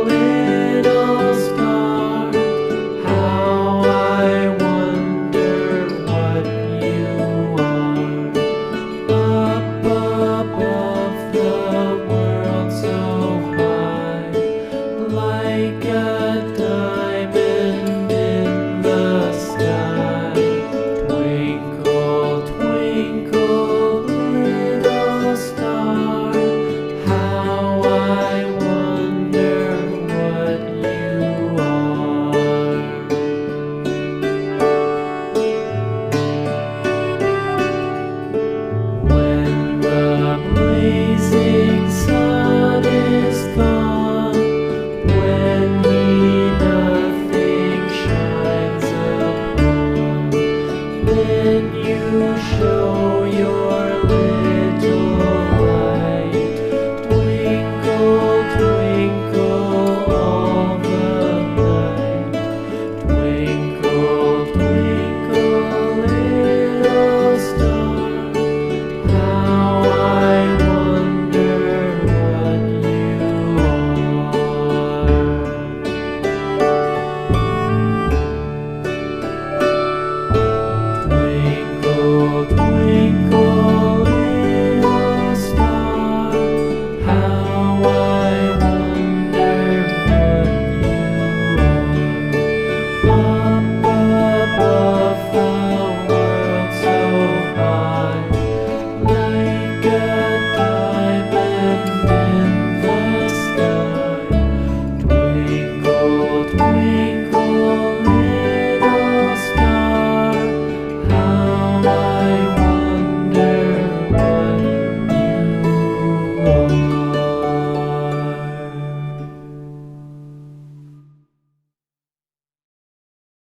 little star, how I wonder what you are. Up above the world so high, like a diamond in the sky. Twinkle, twinkle, little star, how I wonder what you are. When the blazing sun is gone, when he nothing shines upon, then you show your little light. Twinkle, twinkle all the night. Twinkle, twinkle, little star, how I wonder what you are. Twinkle, twinkle, little star, how I wonder what you are. Up above the world so high, like a diamond in the sky. Twinkle, twinkle,